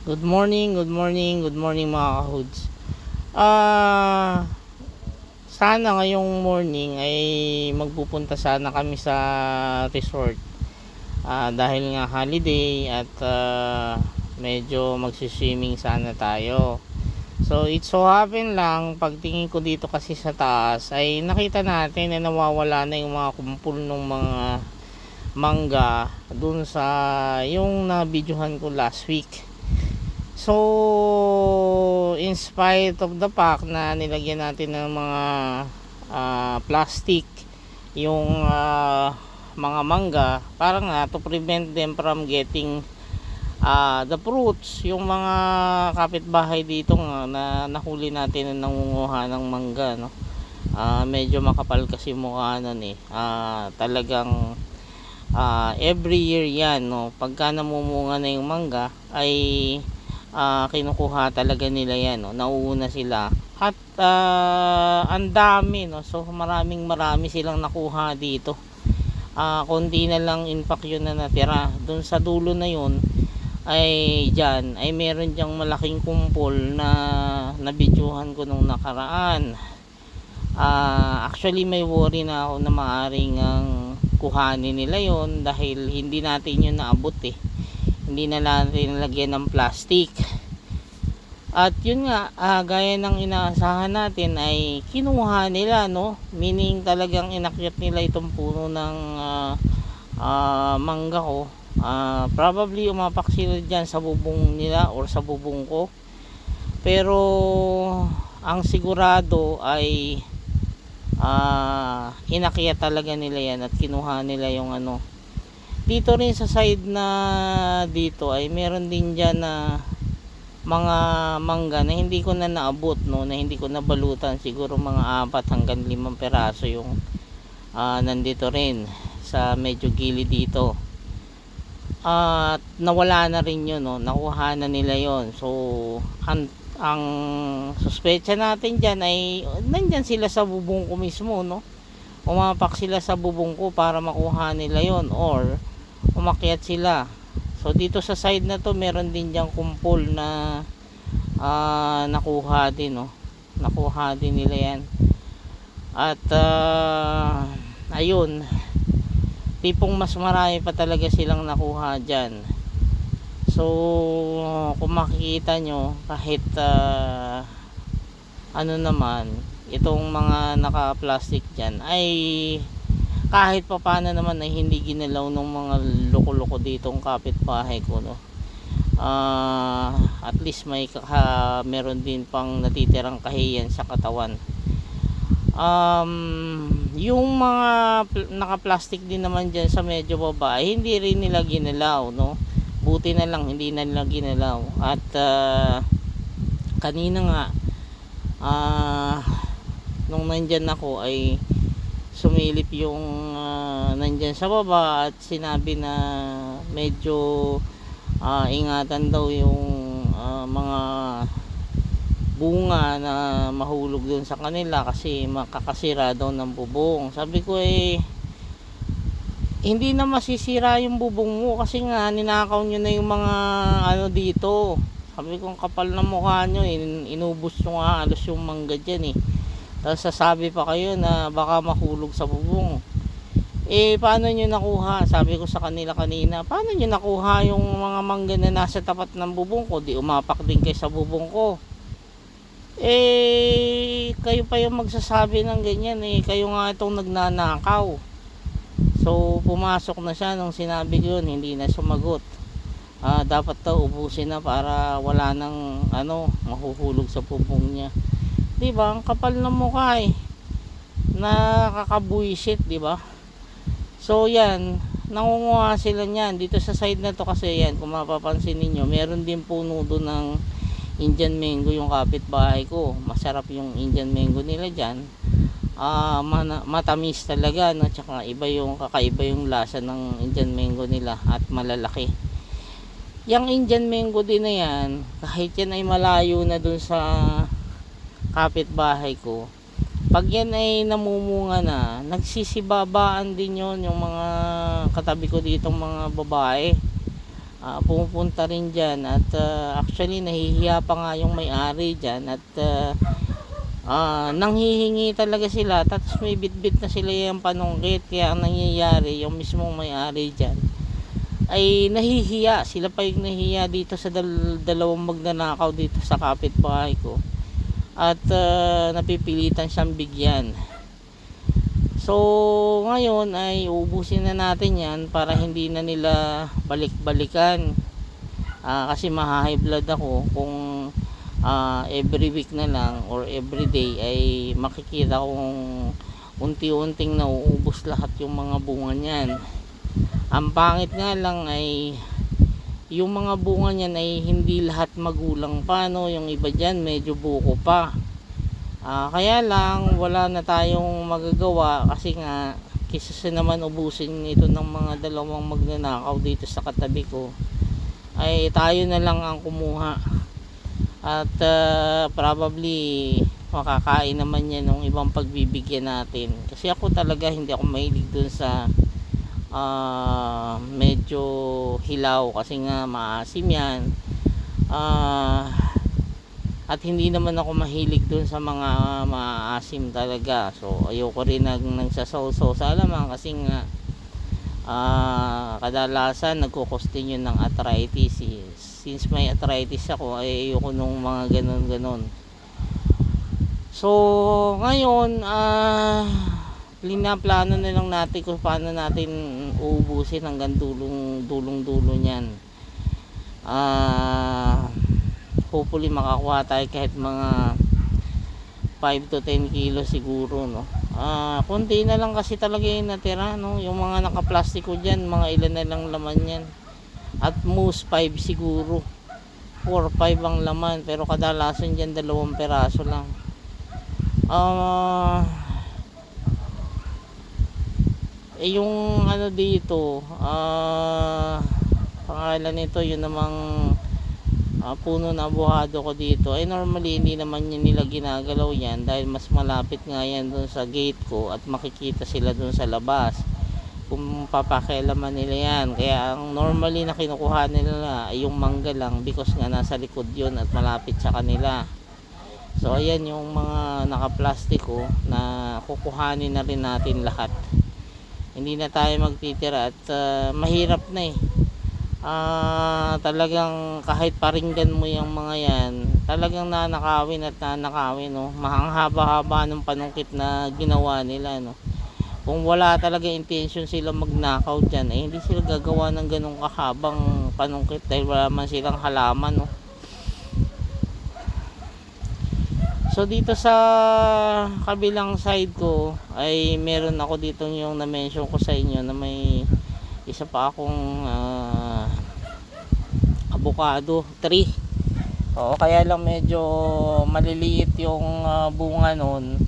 Good morning, good morning, good morning mga kahuds. Ah, Sana ngayong morning ay magpupunta sana kami sa resort. Dahil nga holiday at medyo magsiswimming sana tayo. So it so happen lang pagtingin ko dito kasi sa taas ay nakita natin na nawawala na yung mga kumpul ng mga mangga dun sa yung na-videohan ko last week. So, in spite of the fact na nilagyan natin ng mga plastic yung mga mangga, para nga to prevent them from getting the fruits, yung mga kapitbahay dito nga na nahuli natin na nangunguha ng mangga, no? Medyo makapal kasi mukha nun eh. Talagang every year yan, no? Pagka namumunga na yung mangga ay kinukuha talaga nila yan, no? Nauuna sila at ang dami, no? So marami silang nakuha dito. Kundi na lang in fact yun na natira dun sa dulo na yun. Ay dyan ay meron dyang malaking kumpol na nabidyuhan ko nung nakaraan. Actually may worry na ako na maaring ang kuhanin nila yon dahil hindi natin yun naabot eh, hindi na natin nalagyan ng plastic. At yun nga, gaya ng inaasahan natin ay kinuha nila, no? Meaning talagang inakyat nila itong puno ng mangga ko. Probably umapak sila dyan sa bubong nila or sa bubong ko. Pero ang sigurado ay inakyat talaga nila yan at kinuha nila yung ano. Dito rin sa side na dito ay meron din dyan na mga mangga na hindi ko na naabot, no, na hindi ko nabalutan. Siguro mga 4 hanggang 5 peraso yung nandito rin sa medyo gilid dito. At nawala na rin yun, no, nakuha na nila yon. So ang suspecha natin dyan ay nandyan sila sa bubong ko mismo, no? Umapak sila sa bubong ko para makuha nila yon or umakyat sila. So dito sa side na to meron din diyang kumpol na nakuha din, no? Nakuha din nila yan. At ayun, tipong mas marami pa talaga silang nakuha dyan. So kung makikita nyo kahit ano naman itong mga naka plastic dyan ay kahit pa paano naman ay hindi ginalaw ng mga loko-loko ditong kapitbahay ko, no. At least may meron din pang natitirang kahiyan sa katawan. Yung mga naka-plastic din naman dyan sa medyo baba ay hindi rin nila ginalaw, no. Buti na lang hindi na nila ginalaw. At kanina nga nung nandyan ako ay sumilip yung nandyan sa baba at sinabi na medyo ingatan daw yung mga bunga na mahulog dun sa kanila kasi makakasira daw ng bubong. Sabi ko hindi na masisira yung bubong mo kasi nga ninakaw nyo na yung mga ano dito. Sabi ko kapal na mukha nyo, inubos nyo nga alos yung mangga dyan eh. Tapos sasabi pa kayo na baka mahulog sa bubong. Paano nyo nakuha? Sabi ko sa kanila kanina, paano nyo nakuha yung mga mangga na nasa tapat ng bubong ko? Di umapak din kayo sa bubong ko. Kayo pa yung magsasabi ng ganyan eh. Kayo nga itong nagnanakaw. So pumasok na siya nung sinabi ko yun, hindi na sumagot. Dapat daw ubusin na para wala nang ano, mahuhulog sa bubong niya. Diba? Ang kapal ng mukha eh. Nakakabuisit, diba? So yan, nangunguha sila niyan dito sa side na to kasi yan, kung mapapansin niyo, meron din puno doon ng Indian mango yung kapitbahay ko. Masarap yung Indian mango nila diyan. Matamis talaga, no? Tsaka kakaiba yung lasa ng Indian mango nila at malalaki. Yung Indian mango din na yan, kahit yan ay malayo na doon sa kapitbahay ko, pag yan ay namumunga na, nagsisibabaan din yon yung mga katabi ko ditong mga babae. pumupunta rin dyan at actually nahihiya pa nga yung may-ari dyan at nanghihingi talaga sila, tapos may bitbit na sila yung panungkit. Kaya ang nangyayari, yung mismong may-ari dyan ay nahihiya, sila pa yung nahihiya dito sa dalawang magnanakaw dito sa kapitbahay ko at napipilitan siyang bigyan. So ngayon ay uubusin na natin yan para hindi na nila balik-balikan, kasi maha-high blood ako kung every week na lang or every day ay makikita kong unti-unting nauubos lahat yung mga bunga niyan. Ang pangit nga lang ay yung mga bunga niyan ay hindi lahat magulang pa, no? Yung iba dyan medyo buko pa. Kaya lang wala na tayong magagawa kasi nga kaysa naman ubusin ito ng mga dalawang magnanakaw dito sa katabi ko, ay tayo na lang ang kumuha at probably makakain naman yan ng ibang pagbibigyan natin. Kasi ako talaga hindi ako mahilig dun sa medyo hilaw kasi nga maasim yan, at hindi naman ako mahilig dun sa mga maasim talaga. So ayoko rin nagsasawsaw sa alamang kasi nga kadalasan nagkukostin yun ng arthritis. Since may arthritis ako ay ayoko nung mga ganon. So ngayon plano na lang natin kung paano natin uubusin hanggang dulo niyan. Hopefully makakuha tayo kahit mga 5 to 10 kilos siguro, no. Konti na lang kasi talaga yung natira, no. Yung mga naka-plastiko diyan, mga ilan na lang laman yan. At most 5 siguro. 4 5 ang laman, pero kadalasan diyan 2 peraso lang. Yung ano dito, pangalan nito, yun namang puno na abukado ko dito, ay normally hindi naman yun nila ginagalaw yan dahil mas malapit nga yan dun sa gate ko at makikita sila dun sa labas kung papakialaman nila yan. Kaya ang normally na kinukuha nila ay yung mangga lang because nga nasa likod yun at malapit sa kanila. So ayan yung mga nakaplastiko na kukuhanin na rin natin lahat. Hindi na tayo magtitira at mahirap na talagang kahit paringgan mo yung mga yan, talagang nanakawin, no. Mahang-haba-haba ng panungkit na ginawa nila, no. Kung wala talaga intention sila magnakaw dyan, hindi sila gagawa ng ganong kahabang panungkit dahil wala man silang halaman, no. So dito sa kabilang side ko ay meron ako dito yung na-mention ko sa inyo na may isa pa akong avocado tree. Oo, kaya lang medyo maliliit yung bunga nun.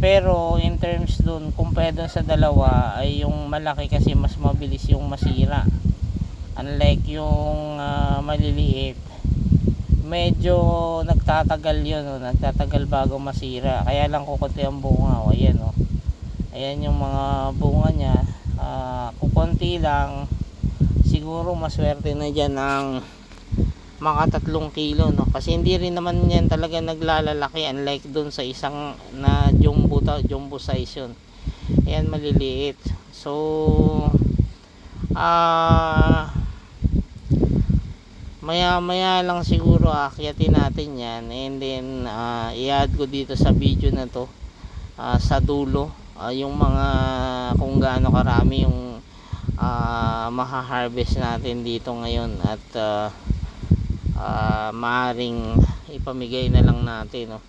Pero in terms dun, compared dun sa dalawa, ay yung malaki kasi mas mabilis yung masira. Unlike yung maliliit, medyo nagtatagal yun, no? Nagtatagal bago masira. Kaya lang kukunti ang bunga. Ayan, no? Ayan yung mga bunga niya. Kukunti lang. Siguro maswerte na dyan ng mga 3 kilo, no? Kasi hindi rin naman yan talaga naglalalaki, unlike dun sa isang na jumbo size yun. Ayan, maliliit. So maya lang siguro akyatin natin yan, and then i-add ko dito sa video na to sa dulo yung mga kung gaano karami yung maha-harvest natin dito ngayon at maaring ipamigay na lang natin, no?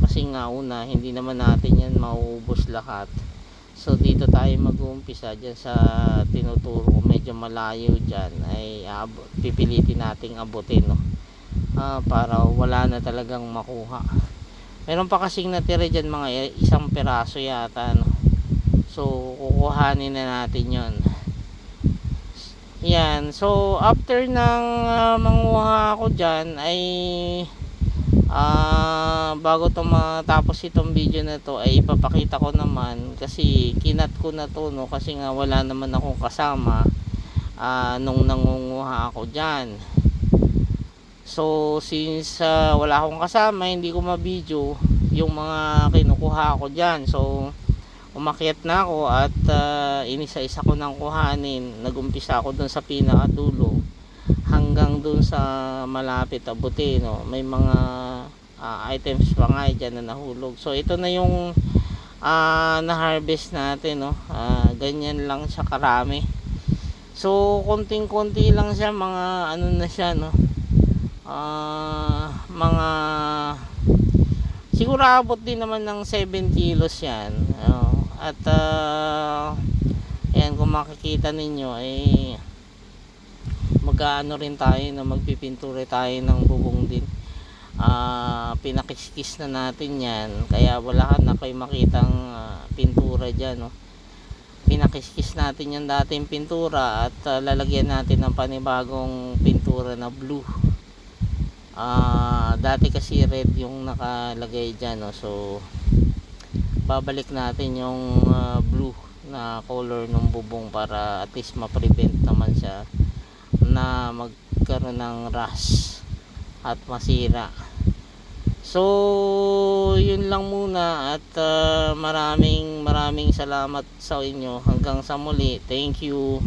Kasi nga una hindi naman natin yan mauubos lahat. So dito tayo mag-uumpisa dyan sa tinuturo ko, medyo malayo dyan ay pipilitin nating abutin, no? Para wala na talagang makuha. Meron pa kasing natira dyan mga 1 peraso yata, no? So kukuhanin na natin yon. Yan. So after ng manguha ako dyan ay bago matapos itong video na to ay ipapakita ko naman, kasi kinat ko na to, no? Kasi nga wala naman akong kasama nung nangunguha ako dyan. So since wala akong kasama, hindi ko ma-video yung mga kinukuha ko dyan. So umakyat na ako at inisa-isa ko nang kuhanin. Nagumpisa ako dun sa pinakadulo hanggang dun sa malapit abutin, no? May mga items pa nga dyan na nahulog. So ito na yung na-harvest natin, no? Ganyan lang siya karami. So konting-konti lang siya, mga ano na siya, no? Mga siguro abot din naman ng 7 kilos yan. At ayan, kung makikita ninyo ay mag-ano rin tayo, na magpipintura tayo ng bubong din. Pinakiskis na natin yan, kaya wala na kayo makitang pintura dyan, no? Pinakiskis natin yung dating pintura at lalagyan natin ng panibagong pintura na blue. Dati kasi red yung nakalagay dyan, no? So babalik natin yung blue na color ng bubong para at least ma-prevent naman siya na magkaroon ng rust at masira. So yun lang muna at maraming salamat sa inyo. Hanggang sa muli. Thank you.